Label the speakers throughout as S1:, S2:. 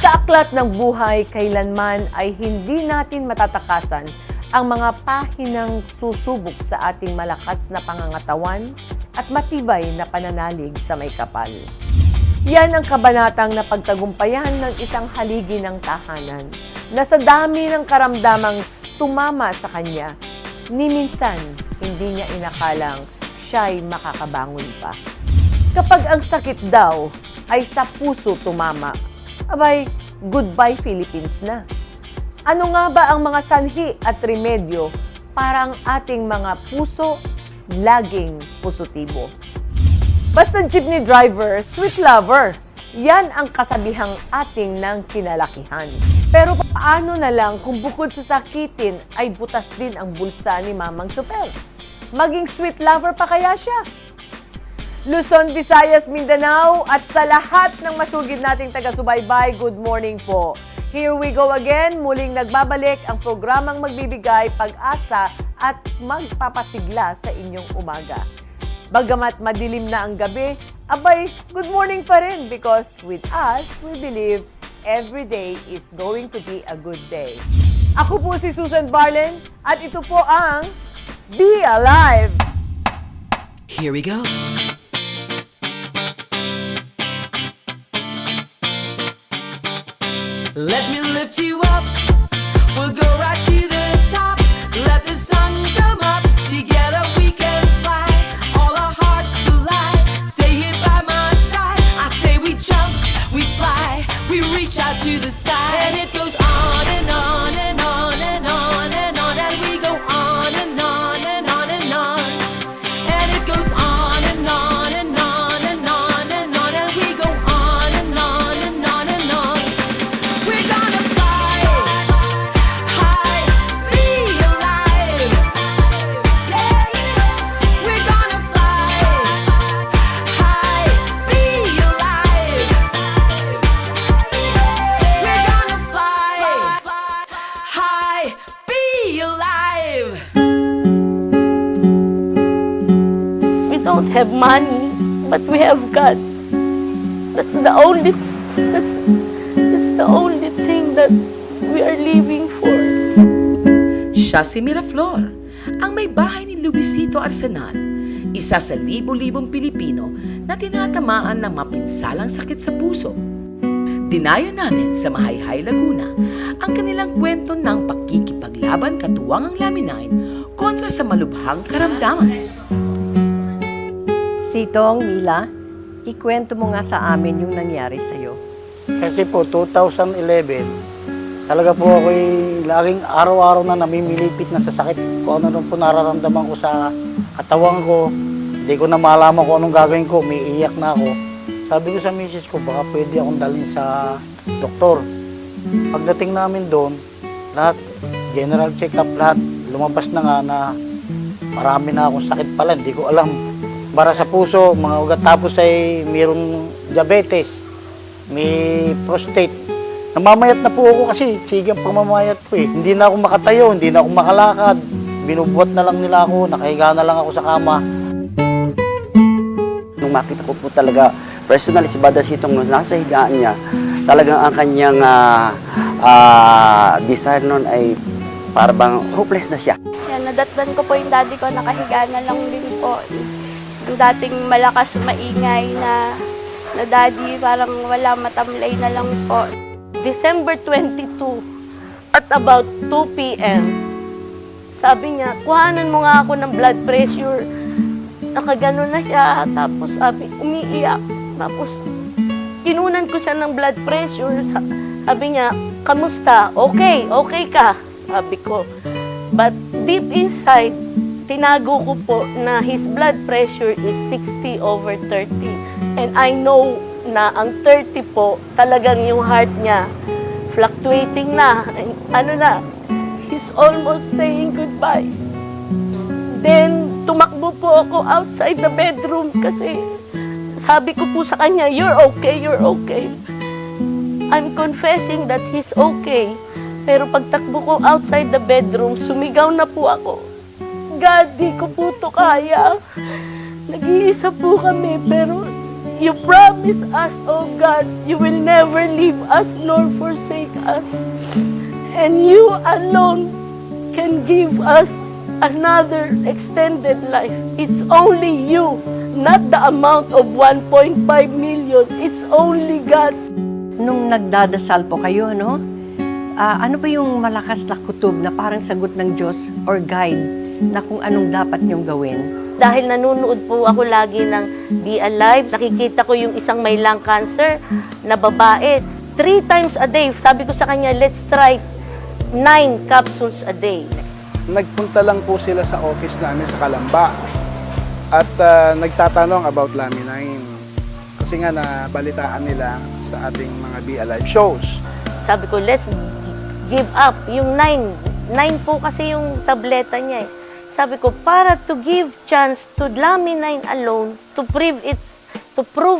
S1: Sa aklat ng buhay, kailanman ay hindi natin matatakasan ang mga pahinang susubok sa ating malakas na pangangatawan at matibay na pananalig sa may kapal. Yan ang kabanatang napagtagumpayan ng isang haligi ng tahanan na sa dami ng karamdamang tumama sa kanya, ni minsan hindi niya inakalang siya'y makakabangon pa. Kapag ang sakit daw ay sa puso tumama, abay, goodbye Philippines na. Ano nga ba ang mga sanhi at remedyo para ang ating mga puso laging positibo? Basta jeepney driver, sweet lover. Yan ang kasabihang ating ng kinalakihan. Pero paano na lang kung bukod sa sakitin ay butas din ang bulsa ni Mamang Chopel? Maging sweet lover pa kaya siya? Luzon, Visayas, Mindanao at sa lahat ng masugid nating taga-subaybay, good morning po. Here we go again, muling nagbabalik ang programang magbibigay pag-asa at magpapasigla sa inyong umaga. Bagamat madilim na ang gabi, abay, good morning pa rin because with us, we believe every day is going to be a good day. Ako po si Susan Barlen at ito po ang Be Alive!
S2: Here we go. Let me lift you up. We'll go right to the top. Let the sun come up. Together we can fly. All our hearts collide. Stay here by my side. I say we jump, we fly, we reach out to the sky. And it goes on and on and on and on and on. And we go on and on and on and on. And it goes on and on and on and on and on. And we go on and on and on and on. We're gonna fly high, be alive. Yeah, we're gonna fly high, be alive. We're gonna fly high, be alive.
S3: We don't have money, but we have God. That's the only thing that we are living for.
S4: Siya si Miraflor, ang may bahay ni Luisito Arsenal, isa sa libo-libong Pilipino na tinatamaan ng mapinsalang sakit sa puso. Dinayo namin sa Mahayhay, Laguna ang kanilang kwento ng pakikipaglaban katuwang ang Laminine kontra sa malubhang karamdaman.
S5: Sitong, Mila, ikwento mo nga sa amin yung nangyari sa'yo.
S6: Kasi po, 2011, talaga po ako'y laging araw-araw na namimilipit na sa sakit. Kung ano po nararamdaman ko sa katawan ko, hindi ko na malaman kung anong gagawin ko, umiiyak na ako. Sabi ko sa misis ko, baka pwede akong dalhin sa doktor. Pagdating namin doon, lahat, general check-up, lahat, lumabas na nga na marami na akong sakit pala, hindi ko alam. Para sa puso, mga ugat, tapos ay mayroong diabetes, may prostate. Namamayat na po ako kasi sigang pamamayat po eh. Hindi na ako makatayo, hindi na ako makalakad. Binubuhat na lang nila ako, nakahiga na lang ako sa kama.
S7: Nung makita ko po talaga, personally si Bada Sitong nung nasa higaan niya, talagang ang kanyang desire nun ay parang hopeless na siya.
S3: Yan, nadatdan ko po yung daddy ko, nakahiga na lang din po. Yung dating malakas maingay na daddy, parang wala, matamlay na lang po. December 22, at about 2 p.m., sabi niya, kuhanan mo nga ako ng blood pressure. Nakagano na siya, tapos sabi, umiiyak. Tapos, kinunan ko siya ng blood pressure. Sabi niya, kamusta? Okay, okay ka. Sabi ko. But deep inside, tinago ko po na his blood pressure is 60/30. And I know na ang 30 po, talagang yung heart niya, fluctuating na. And, he's almost saying goodbye. Then, tumakbo po ako outside the bedroom kasi sabi ko po sa kanya, you're okay, you're okay. I'm confessing that he's okay. Pero pagtakbo ko outside the bedroom, sumigaw na po ako. God, di ko po to kaya. Nag-iisa po kami, pero You promise us, oh God, you will never leave us nor forsake us. And you alone can give us another extended life. It's only you, not the amount of 1.5 million. It's only God.
S5: Nung nagdadasal po kayo, no? Ano ba yung malakas na kutob na parang sagot ng Diyos or guide na kung anong dapat niyong gawin?
S3: Dahil nanonood po ako lagi ng Be Alive, nakikita ko yung isang may lung cancer na babae. 3 times a day, sabi ko sa kanya, let's try 9 capsules a day.
S8: Nagpunta lang po sila sa office namin sa Kalamba at nagtatanong about Laminine. Kasi nga nabalitaan nila sa ating mga Be Alive shows.
S3: Sabi ko, let's give up. Yung 9 po kasi yung tableta niya eh. Sabi ko, para to give chance to Laminine alone, to prove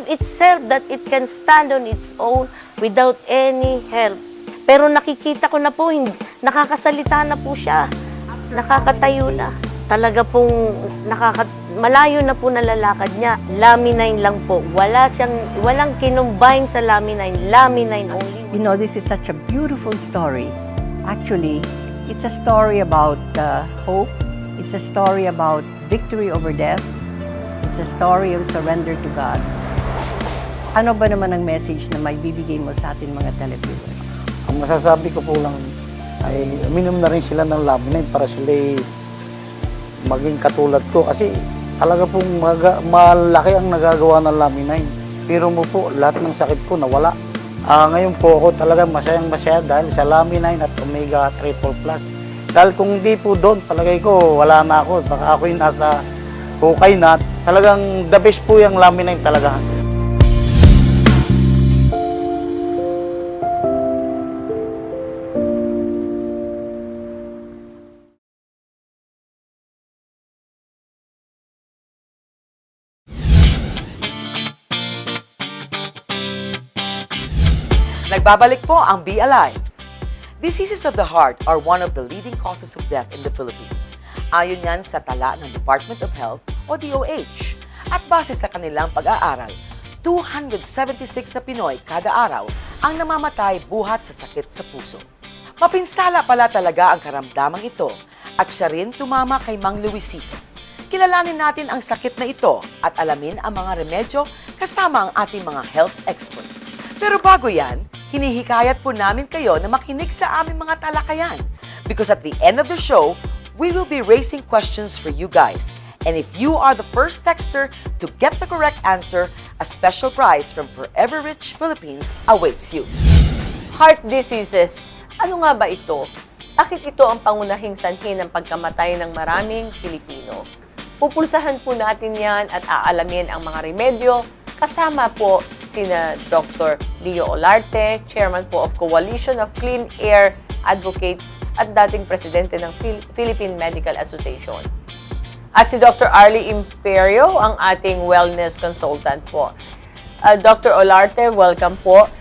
S3: itself that it can stand on its own without any help. Pero nakikita ko na po, nakakasalita na po siya. Nakakatayo na. Talaga pong malayo na po nalalakad niya. Laminine lang po. Walang kinumbine sa Laminine. Laminine only.
S5: You know, this is such a beautiful story. Actually, it's a story about hope. It's a story about victory over death. It's a story of surrender to God. Ano ba naman ang message na may bibigay mo sa atin mga televiewers?
S6: Ang masasabi ko po lang ay uminom na rin sila ng Laminine para sila maging katulad ko. Kasi talaga pong malaki ang nagagawa ng Laminine. Pero mo po, lahat ng sakit ko nawala. Ngayon po ako talaga masayang-masaya dahil sa Laminine at Omega Triple Plus. Dahil kung hindi po doon, palagay ko wala na ako. Baka ako'y nasa hukay na. Talagang the best po yung Laminine talaga.
S4: Nagbabalik po ang Be Alive. Diseases of the heart are one of the leading causes of death in the Philippines. Ayon yan sa tala ng Department of Health o DOH. At base sa kanilang pag-aaral, 276 na Pinoy kada araw ang namamatay buhat sa sakit sa puso. Mapinsala pala talaga ang karamdamang ito at siya rin tumama kay Mang Luisito. Kilalanin natin ang sakit na ito at alamin ang mga remedyo kasama ang ating mga health expert. Pero bago yan, hinihikayat po namin kayo na makinig sa aming mga talakayan because at the end of the show, we will be raising questions for you guys. And if you are the first texter to get the correct answer, a special prize from Forever Rich Philippines awaits you.
S1: Heart diseases. Ano nga ba ito? Bakit ito ang pangunahing sanhi ng pagkamatay ng maraming Pilipino? Pupulsahan po natin yan at aalamin ang mga remedyo. Kasama po sina Dr. Leo Olarte, Chairman po of Coalition of Clean Air Advocates at dating Presidente ng Philippine Medical Association. At si Dr. Arlie Imperio, ang ating wellness consultant po. Dr. Olarte, welcome po.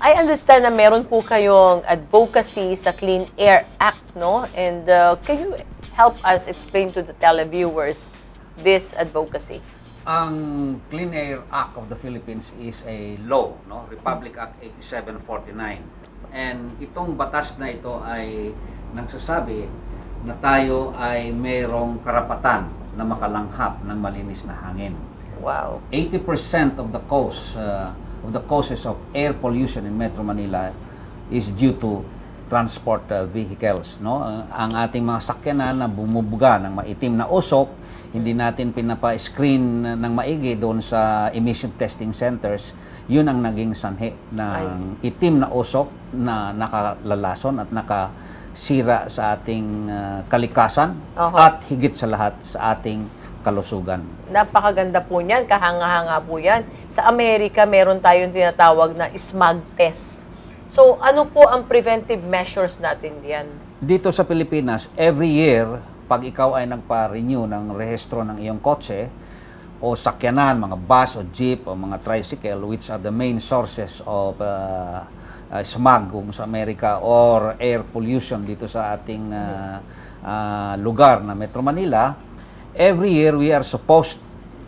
S1: I understand na meron po kayong advocacy sa Clean Air Act, no? And can you help us explain to the televiewers this advocacy?
S9: Ang Clean Air Act of the Philippines is a law, no? Republic Act 8749. And itong batas na ito ay nagsasabi na tayo ay mayroong karapatan na makalanghap ng malinis na hangin.
S1: Wow.
S9: 80% of the causes of air pollution in Metro Manila is due to transport vehicles, no? Ang ating mga sakyanan na bumubuga ng maitim na usok, hindi natin pinapa-screen ng maigi doon sa emission testing centers, yun ang naging sanhi ng itim na usok na nakalalason at nakasira sa ating kalikasan at higit sa lahat sa ating kalusugan.
S1: Napakaganda po niyan, kahanga-hanga po yan. Sa Amerika, meron tayong tinatawag na smog test. So, ano po ang preventive measures natin diyan?
S9: Dito sa Pilipinas, every year, pag ikaw ay nagpa-renew ng rehistro ng iyong kotse o sakyanan, mga bus o jeep o mga tricycle, which are the main sources of smog kung sa Amerika or air pollution dito sa ating lugar na Metro Manila, every year we are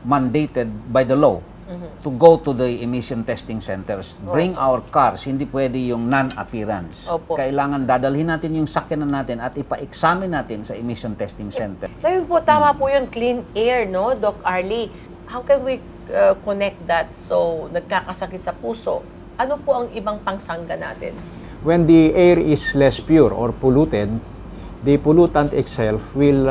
S9: mandated by the law to go to the emission testing centers. Bring our cars, hindi pwede yung non-appearance.
S1: Opo.
S9: Kailangan dadalhin natin yung sakyanan natin at ipa-examine natin sa emission testing center.
S1: Ngayon po, tama po yun, clean air, no, Doc Arlie? How can we connect that so nagkakasakit sa puso? Ano po ang ibang pangsangga natin?
S10: When the air is less pure or polluted, the pollutant itself will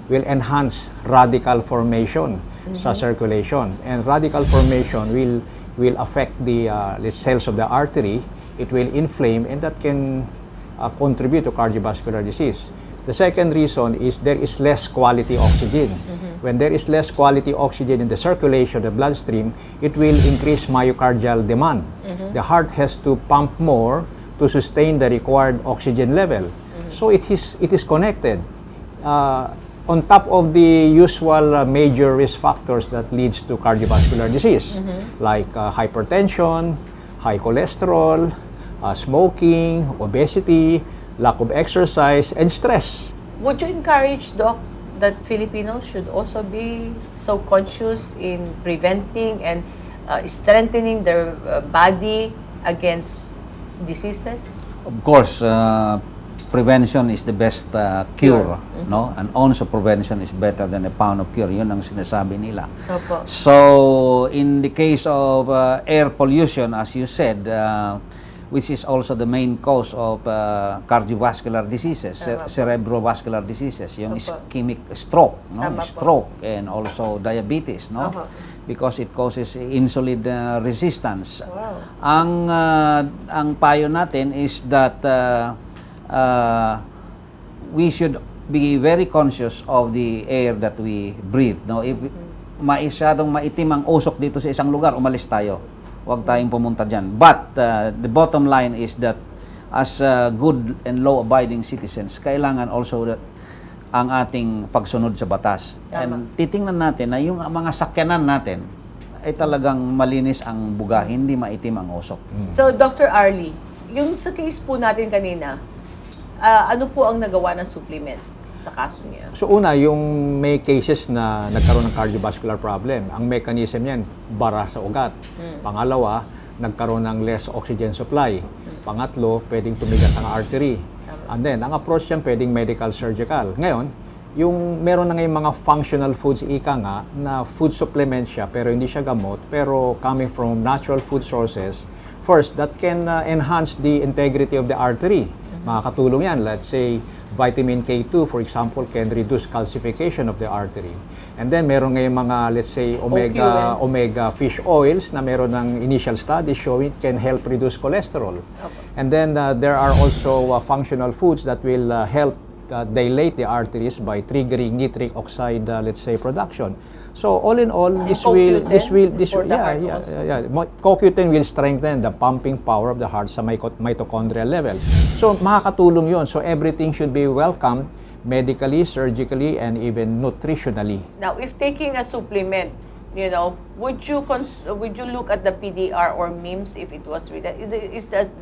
S10: enhance radical formation sa circulation, and radical formation will affect the cells of the artery. It will inflame, and that can contribute to cardiovascular disease. The second reason is there is less quality oxygen. When there is less quality oxygen in the circulation, the bloodstream, it will increase myocardial demand. The heart has to pump more to sustain the required oxygen level. So it is connected. On top of the usual major risk factors that leads to cardiovascular disease, like hypertension, high cholesterol, smoking, obesity, lack of exercise, and stress.
S1: Would you encourage, Doc, that Filipinos should also be so conscious in preventing and strengthening their body against diseases?
S9: Of course, prevention is the best cure, no? An ounce of prevention is better than a pound of cure. Yun ang sinasabi nila.
S1: Opo.
S9: So, in the case of air pollution, as you said, which is also the main cause of cardiovascular diseases, cerebrovascular diseases, yung ischemic stroke, no?
S1: Tama po.
S9: Stroke, and also diabetes, no? Because it causes insulin resistance. Ang payo natin is that we should be very conscious of the air that we breathe. No, if masyadong maitim ang usok dito sa isang lugar, umalis tayo. Huwag tayong pumunta diyan. But the bottom line is that as good and law-abiding citizens, kailangan also that ang ating pagsunod sa batas. And titingnan natin na yung mga sakyanan natin ay talagang malinis ang buga, hindi maitim ang usok.
S1: So, Dr. Arlie, yung sa case po natin kanina, ano po ang nagawa ng supplement sa kaso niya?
S10: So una, yung may cases na nagkaroon ng cardiovascular problem, ang mechanism yan, bara sa ugat. Pangalawa, nagkaroon ng less oxygen supply. Pangatlo, pwedeng tumigas ang artery. And then, ang approach yan pwedeng medical surgical. Ngayon, yung meron na ngayong mga functional foods, ika nga, na food supplement siya, pero hindi siya gamot, pero coming from natural food sources, first, that can enhance the integrity of the artery. Makakatulong yan. Let's say, vitamin K2, for example, can reduce calcification of the artery. And then, meron ngayon mga, let's say, omega fish oils na meron ng initial studies showing it can help reduce cholesterol. And then, there are also functional foods that will help dilate the arteries by triggering nitric oxide, let's say, production. So all in all, CoQ10 will strengthen the pumping power of the heart sa mitochondrial level. So makakatulong yon. So everything should be welcomed medically, surgically, and even nutritionally.
S1: Now, if taking a supplement, you know, would you look at the PDR or MIMS if it was with that?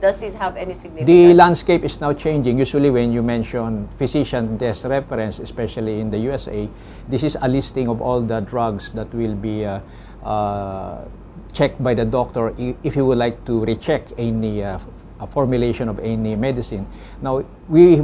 S1: Does it have any significance?
S10: The landscape is now changing. Usually when you mention physician desk reference, especially in the USA, this is a listing of all the drugs that will be checked by the doctor if you would like to recheck any formulation of any medicine. Now, we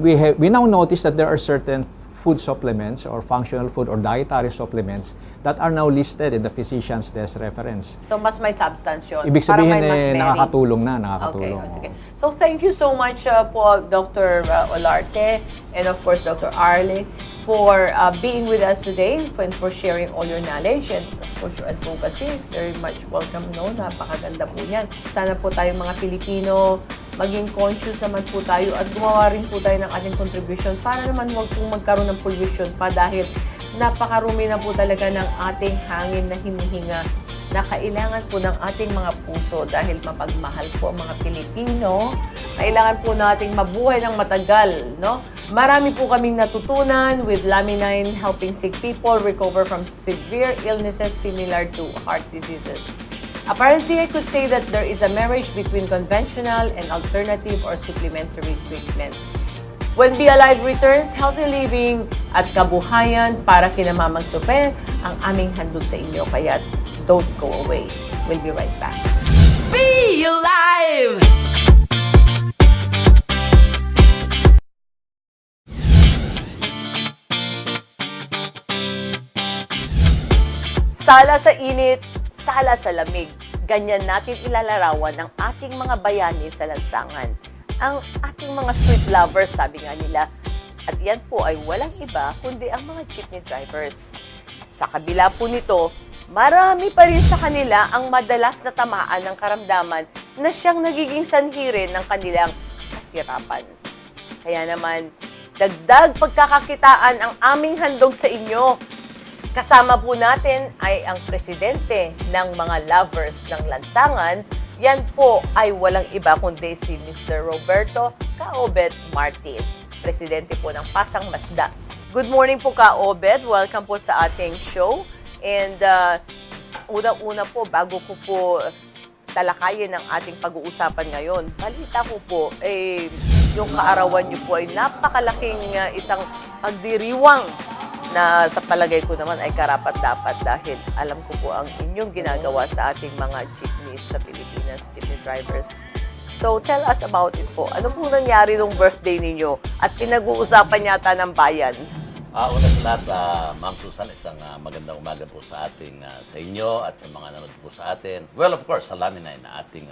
S10: now notice that there are certain food supplements or functional food or dietary supplements that are now listed in the physician's desk reference.
S1: So, mas may substance yun.
S10: Ibig
S1: Parang
S10: sabihin,
S1: may mas meron.
S10: nakakatulong na, nakakatulong.
S1: Okay, sige. So, thank you so much po, Dr. Olarte, and of course, Dr. Arlie, for being with us today and for sharing all your knowledge, and of course, your advocacy is very much welcome, no? Napakaganda po yan. Sana po tayong mga Pilipino, maging conscious naman po tayo at gumawa rin po tayo ng ating contribution para naman huwag pong magkaroon ng pollution pa dahil napakarumi na po talaga ng ating hangin na hinihinga na kailangan po ng ating mga puso dahil mapagmahal po ang mga Pilipino. Kailangan po nating mabuhay ng matagal, no? Marami po kaming natutunan with Laminin helping sick people recover from severe illnesses similar to heart diseases. Apparently, I could say that there is a marriage between conventional and alternative or supplementary treatment. When Be Alive returns, healthy living at kabuhayan para kina Mamang Tsope ang aming handog sa inyo. Kaya don't go away. We'll be right back.
S2: Be alive!
S1: Sala sa init, sala sa lamig. Ganyan natin ilalarawan ng ating mga bayani sa lansangan. Ang ating mga street lovers, sabi nga nila. At yan po ay walang iba kundi ang mga jeepney drivers. Sa kabila po nito, marami pa rin sa kanila ang madalas na tamaan ng karamdaman na siyang nagiging sanhi rin ng kanilang kahirapan. Kaya naman, dagdag pagkakakitaan ang aming handog sa inyo. Kasama po natin ay ang presidente ng mga lovers ng lansangan. Yan po ay walang iba kundi si Mr. Roberto Kaobet Martin, presidente po ng Pasang Masda. Good morning po, Kaobet. Welcome po sa ating show. And una-una po, bago ko po talakayin ang ating pag-uusapan ngayon, balita ko po, yung kaarawan niyo po ay napakalaking isang pagdiriwang na sa palagay ko naman ay karapat-dapat dahil alam ko po ang inyong ginagawa sa ating mga jeepneys sa Pilipinas, jeepney drivers. So, tell us about it po. Ano po nangyari nung birthday ninyo at pinag-uusapan yata ng bayan?
S11: Una sa lahat, Ma'am Susan, isang magandang umaga po sa ating sa inyo at sa mga nanonood po sa atin. Well, of course, sa Laminay na ating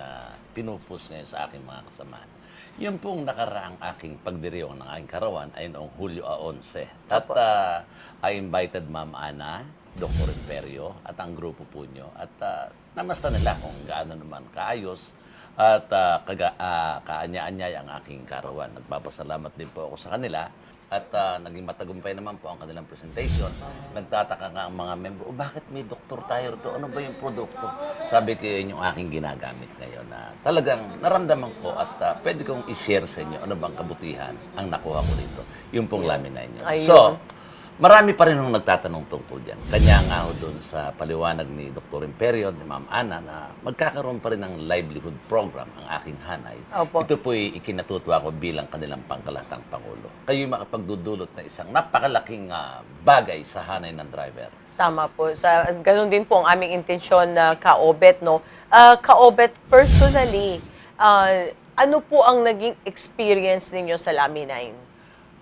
S11: pinupus ngayon sa aking mga kasamahan. Yung pong nakaraang aking pagdiriwang ng aking karawan ay noong Hulyo 11. At I invited Ma'am Ana, Dr. Imperio at ang grupo po nyo. At namasta nila kung gaano naman kaayos at kaanya-anyay ang aking karawan. Nagpapasalamat din po ako sa kanila. At naging matagumpay naman po ang kanilang presentation. Nagtataka nga ang mga membro, bakit may doktor tayo rito? Ano ba yung produkto? Sabi ko yun yung aking ginagamit ngayon na talagang naramdaman ko at pwede kong i-share sa inyo ano bang kabutihan ang nakuha ko dito. Yung pong laminay nyo.
S1: Ayun.
S11: So, marami pa rin nung nagtatanong tungkol dyan. Kanya nga ho doon sa paliwanag ni Dr. Imperio, ni Ma'am Ana, na magkakaroon pa rin ng livelihood program ang aking hanay.
S1: Opo.
S11: Ito po'y ikinatutwa ko bilang kanilang pangkalatang Pangulo. Kayo'y makapagdudulot na isang napakalaking bagay sa hanay ng driver.
S1: Tama po. Ganun din po ang aming intensyon na Kaobet, no? Kaobet, personally, ano po ang naging experience ninyo sa Laminine?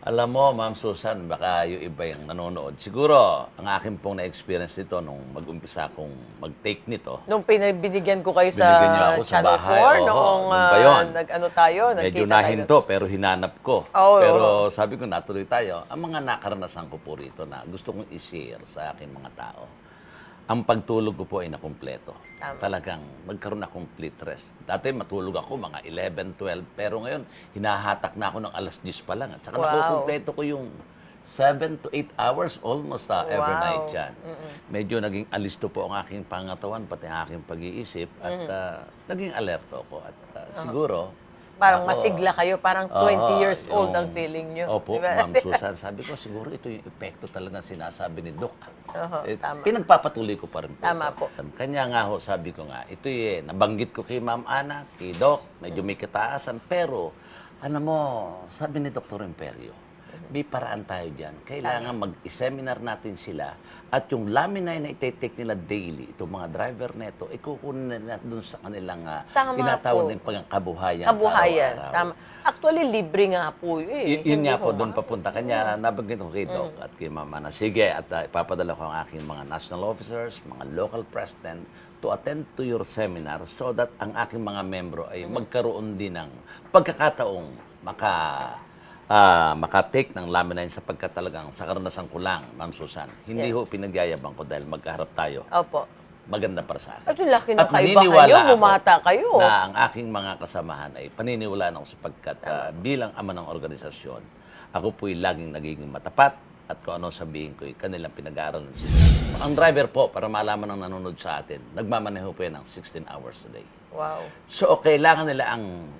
S11: Alam mo, Ma'am Susan, baka yung iba yung nanonood. Siguro, ang akin pong na-experience nito nung mag-umpisa akong mag-take nito.
S1: Nung binigyan ko kayo
S11: Binigyan niyo
S1: sa
S11: ako sa
S1: Channel
S11: bahay.
S1: 4,
S11: Oo,
S1: noong
S11: nung ba yun?
S1: nag-ano tayo,
S11: Medyo
S1: nagkita tayo.
S11: nahinto, pero hinanap ko.
S1: Oo,
S11: pero
S1: oo.
S11: sabi ko, natuloy tayo. Ang mga nakaranasan ko po rito na gusto kong i-share sa aking mga tao. Ang pagtulog ko po ay nakumpleto.
S1: Tama.
S11: Talagang nagkaroon na complete rest. Dati matulog ako mga 11, 12, pero ngayon hinahatak na ako ng alas 10 pa lang. At saka
S1: Wow.
S11: nakukumpleto ko yung 7 to 8 hours almost every
S1: Wow.
S11: night yan. Medyo naging alisto po ang aking pangatawan, pati ang aking pag-iisip. At naging alerto ako. At siguro,
S1: Parang
S11: ako,
S1: masigla kayo, parang 20 years old ang
S11: yung-
S1: feeling nyo.
S11: Opo,
S1: Diba?
S11: Ma'am Susan. Sabi ko, siguro ito yung epekto talaga sinasabi ni Doc.
S1: Tama.
S11: Pinagpapatuloy ko pa rin po.
S1: Tama
S11: ito.
S1: po.
S11: Kanya nga ho, sabi ko nga, ito nabanggit ko kay Ma'am Ana, kay Doc, medyo may kataasan. Pero, alam mo, sabi ni Dr. Imperio, may paraan tayo dyan. Kailangan mag-seminar natin sila at yung laminay na iti-take nila daily, itong mga driver neto, ikukunin nila doon sa kanilang
S1: Tama
S11: tinatawag
S1: po.
S11: din pang kabuhayan,
S1: Kabuhayan.
S11: sa araw-araw.
S1: Tama. Actually, libre nga po yun.
S11: Yun
S1: Hindi
S11: nga po,
S1: ho,
S11: doon papunta. Kanya nabanggit ko kay Doc at kay Mama na, sige, at ipapadala ko ang aking mga national officers, mga local president, to attend to your seminar so that ang aking mga membro ay magkaroon din ng pagkakataong makatake ng laminine sapagkat talagang sa karanasan ko lang, Ma'am Susan, hindi ho pinagyayabang ko dahil magkaharap tayo.
S1: Opo.
S11: Maganda para sa akin.
S1: At yung laki na
S11: At
S1: kaiba
S11: naniniwala
S1: kayo,
S11: ako
S1: bumata kayo.
S11: na ang aking mga kasamahan ay paniniwalaan ako sapagkat bilang ama ng organisasyon, ako po'y laging nagiging matapat at kung ano sabihin ko, kanilang pinag-aaralan sila. Ang driver po, para malaman ng nanonood sa atin, nagmamaneho po yan ng 16 hours a day.
S1: Wow.
S11: So, kailangan nila ang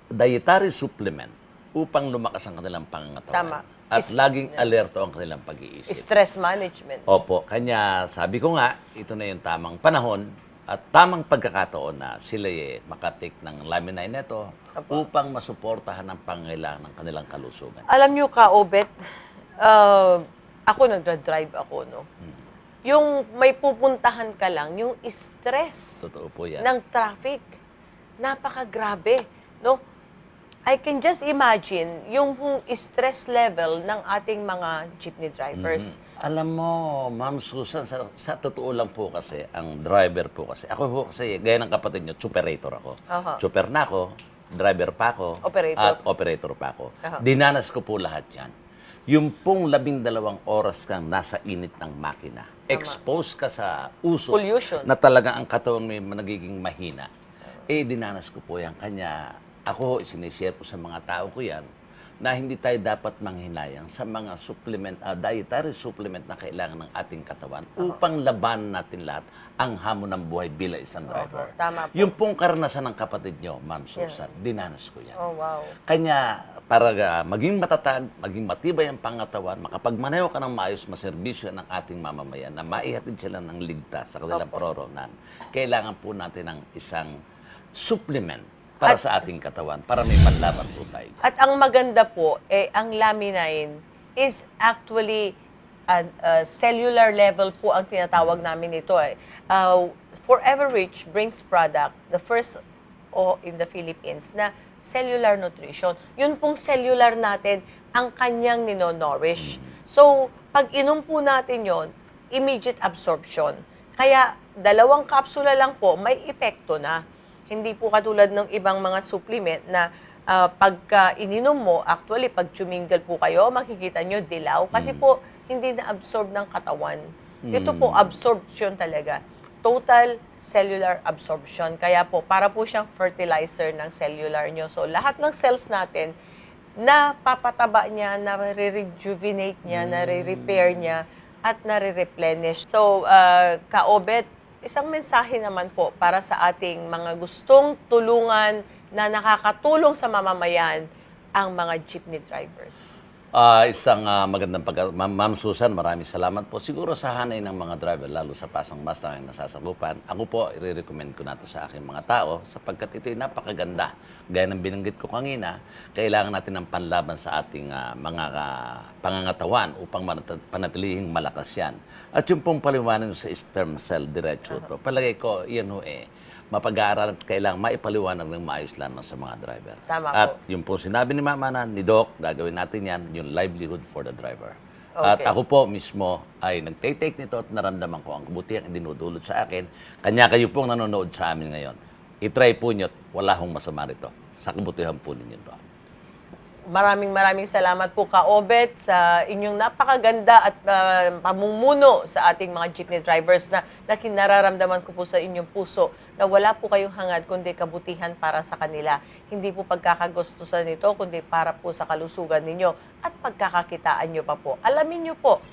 S11: dietary supplement upang lumakas ang kanilang pangangatawan.
S1: Tama.
S11: At laging alerto ang kanilang pag-iisip.
S1: Stress management.
S11: Opo, kanya sabi ko nga, ito na yung tamang panahon at tamang pagkakataon na sila makatake ng laminay neto upang masuportahan ang pangailangan ng kanilang kalusugan.
S1: Alam nyo, Kaobet, ako nagdra-drive ako, no? yung may pupuntahan ka lang, yung stress
S11: Totoo po yan.
S1: ng traffic. Napakagrabe, no? I can just imagine yung stress level ng ating mga jeepney drivers.
S11: Alam mo, Ma'am Susan, sa totoo lang po kasi, ang driver po kasi, ako po kasi, gaya ng kapatid nyo, superator ako.
S1: Aha.
S11: Super na ako, driver pa ako,
S1: Operator.
S11: at operator pa ako.
S1: Aha.
S11: Dinanas ko po lahat yan. Yung pong 12 oras kang nasa init ng makina, exposed ka sa usok
S1: Pollution.
S11: na talaga ang katawan may nagiging mahina. Dinanas ko po yan. Kanya ako, sinishare ko sa mga tao ko yan, na hindi tayo dapat manghinayang sa mga supplement, dietary supplement na kailangan ng ating katawan upang labanan natin lahat ang hamon ng buhay bilang isang driver.
S1: Tama po.
S11: Yung pong karanasan ng kapatid nyo, Ma'am Susan, dinanas ko yan.
S1: Oh, wow.
S11: Kanya, para maging matatag, maging matibay ang pangatawan, makapagmaneho ka ng maayos, maserbisyo ng ating mamamayan, na maihatid sila ng ligtas sa kanilang proronan, kailangan po natin ng isang supplement para sa ating katawan, para may panlaban po tayo.
S1: At ang maganda po, ang laminine is actually cellular level po ang tinatawag namin ito. Forever Rich brings product, the first in the Philippines, na cellular nutrition. Yun pong cellular natin, ang kanyang nino-nourish. So, pag inom po natin yon, immediate absorption. Kaya, 2 kapsula lang po, may epekto na. Hindi po katulad ng ibang mga supplement na pagka ininom mo, actually, pag chumingle po kayo, makikita nyo dilaw. Kasi po, hindi na-absorb ng katawan. Ito po, absorption talaga. Total cellular absorption. Kaya po, para po siyang fertilizer ng cellular nyo. So, lahat ng cells natin, napapataba niya, nare-rejuvenate niya, nare-repair niya, at nare-replenish. So, Ka-Obet, isang mensahe naman po para sa ating mga gustong tulungan na nakakatulong sa mamamayan, ang mga jeepney drivers.
S11: Isang magandang Ma'am Susan, maraming salamat po. Siguro sa hanay ng mga driver, lalo sa Pasang Mustang ang nasasakupan, ako po, i-recommend ko na ito sa aking mga tao sapagkat ito ay napakaganda. Gaya ng binanggit ko kanina, kailangan natin ng panlaban sa ating mga pangangatawan upang panatilihing malakas yan. At yung pong paliwanag sa stem cell diretso to, palagay ko, yan ho mapag-aaralan at kailangan maipaliwanag ng maayos lamang sa mga driver.
S1: Tama
S11: At
S1: po.
S11: yung po sinabi ni Mama na, ni Doc, gagawin natin yan, yung livelihood for the driver.
S1: Okay.
S11: At ako po mismo ay nagtake nito at naramdaman ko ang kabutihan dinudulot sa akin. Kanya kayo pong nanonood sa amin ngayon. I-try po nyo at wala hong masama rito. Sa kabutihan po ninyo to.
S1: Maraming salamat po, Ka-Obet, sa inyong napakaganda at pamumuno sa ating mga jeepney drivers na kinararamdaman ko po sa inyong puso na wala po kayong hangad kundi kabutihan para sa kanila. Hindi po pagkakagustusan nito kundi para po sa kalusugan ninyo at pagkakakitaan nyo pa po. Alamin nyo po.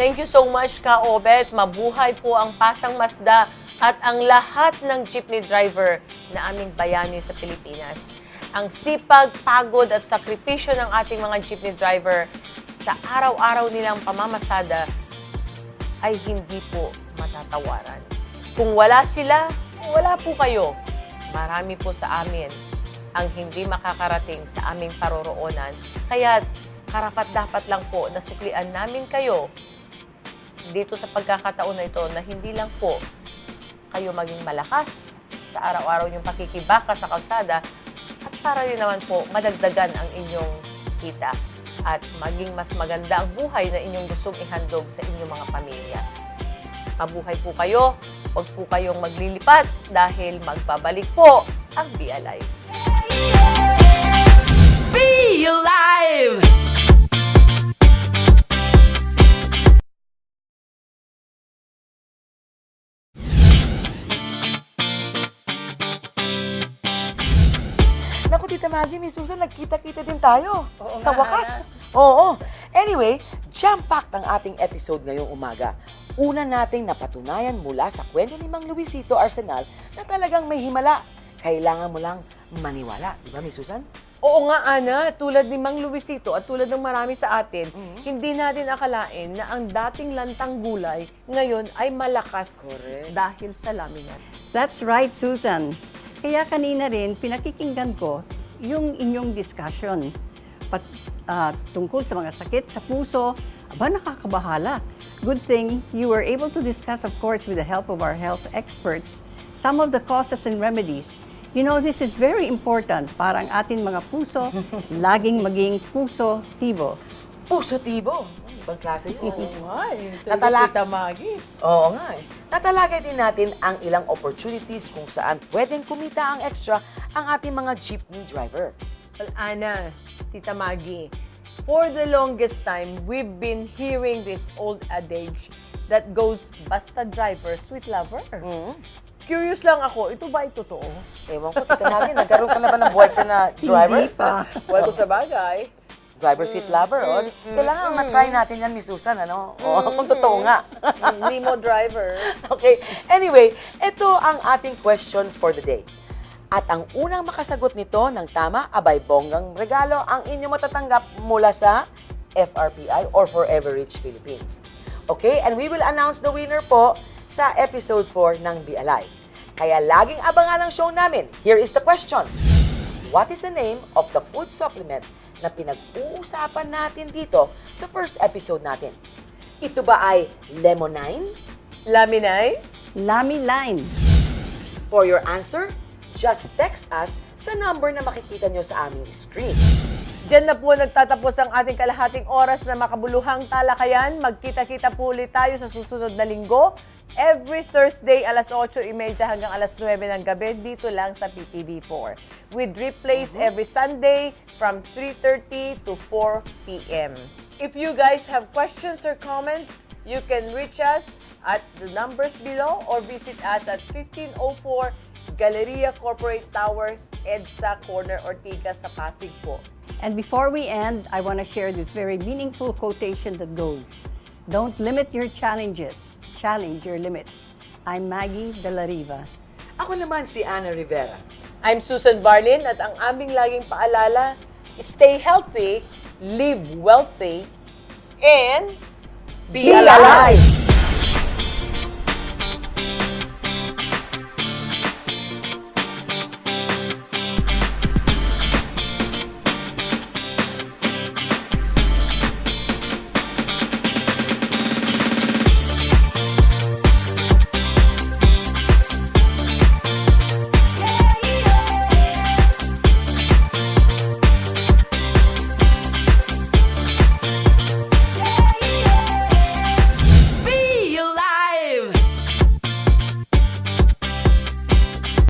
S1: Thank you so much, Ka-Obet. Mabuhay po ang Pasang Mazda at ang lahat ng jeepney driver na aming bayani sa Pilipinas. Ang sipag, pagod at sakripisyo ng ating mga jeepney driver sa araw-araw nilang pamamasada ay hindi po matatawaran. Kung wala sila, wala po kayo. Marami po sa amin ang hindi makakarating sa aming paroroonan. Kaya karapat-dapat lang po na suklian namin kayo dito sa pagkakataon na ito na hindi lang po kayo maging malakas sa araw-araw yung pakikibaka sa kalsada, at para yun naman po, madagdagan ang inyong kita at maging mas maganda ang buhay na inyong gustong ihandog sa inyong mga pamilya. Mabuhay po kayo, huwag po kayong maglilipat dahil magbabalik po ang Be Alive.
S2: Be alive!
S12: Naku, Tita Maggie, ni Susan, nagkita-kita din tayo. Sa wakas. Oo. Anyway, jam-packed ang ating episode ngayong umaga. Una nating napatunayan mula sa kwento ni Mang Luisito Arsenal na talagang may himala. Kailangan mo lang maniwala. Di ba, Miss Susan?
S1: Oo nga, Ana, tulad ni Mang Luisito at tulad ng marami sa atin, hindi natin akalain na ang dating lantang gulay ngayon ay malakas dahil sa laminate.
S5: That's right, Susan. Kaya kanina rin, pinakikinggan ko yung inyong discussion tungkol sa mga sakit sa puso, Aba, nakakabahala. Good thing you were able to discuss, of course, with the help of our health experts, some of the causes and remedies. You know, this is very important para ang ating mga puso laging maging puso-tibo.
S12: Puso-tibo. Ibang klase yun.
S1: Tita Maggie.
S12: Oo nga eh. Natalagay din natin ang ilang opportunities kung saan pwedeng kumita ang extra ang ating mga jeepney driver.
S1: Well, Ana, Tita Maggie, for the longest time, we've been hearing this old adage that goes, basta driver, sweet lover. Curious lang ako, ito ba ay totoo?
S12: Ewan ko, Tita Maggie, nagkaroon ka na ba ng boyfriend na driver?
S5: Hindi pa.
S1: Well, kung sa bagay.
S12: Driver sweet lover, oh. Kailangan ma-try natin yan, Miss Susan, ano? Kung totoo nga.
S1: Limo driver.
S12: Okay. Anyway, ito ang ating question for the day. At ang unang makasagot nito ng tama, abay bonggang regalo ang inyong matatanggap mula sa FRPI or Forever Rich Philippines. Okay? And we will announce the winner po sa episode 4 ng Be Alive. Kaya laging abangan ang show namin. Here is the question. What is the name of the food supplement na pinag-uusapan natin dito sa first episode natin? Ito ba ay Lemonine?
S1: Laminay?
S5: Lami Line.
S12: For your answer, just text us sa number na makikita nyo sa aming screen.
S1: Diyan na po nagtatapos ang ating kalahating oras na makabuluhang talakayan. Magkita-kita po ulit tayo sa susunod na linggo. Every Thursday, alas 8:30 hanggang alas 9 ng gabi, dito lang sa PTV4. With replays every Sunday from 3:30 to 4 p.m. If you guys have questions or comments, you can reach us at the numbers below or visit us at 1504 Galleria Corporate Towers, EDSA Corner, Ortigas sa Pasig po.
S5: And before we end, I want to share this very meaningful quotation that goes, "Don't limit your challenges, challenge your limits." I'm Maggie De La Riva.
S12: Ako naman si Ana Rivera.
S1: I'm Susan Barlin at ang aming laging paalala, stay healthy, live wealthy, and
S12: Be alive!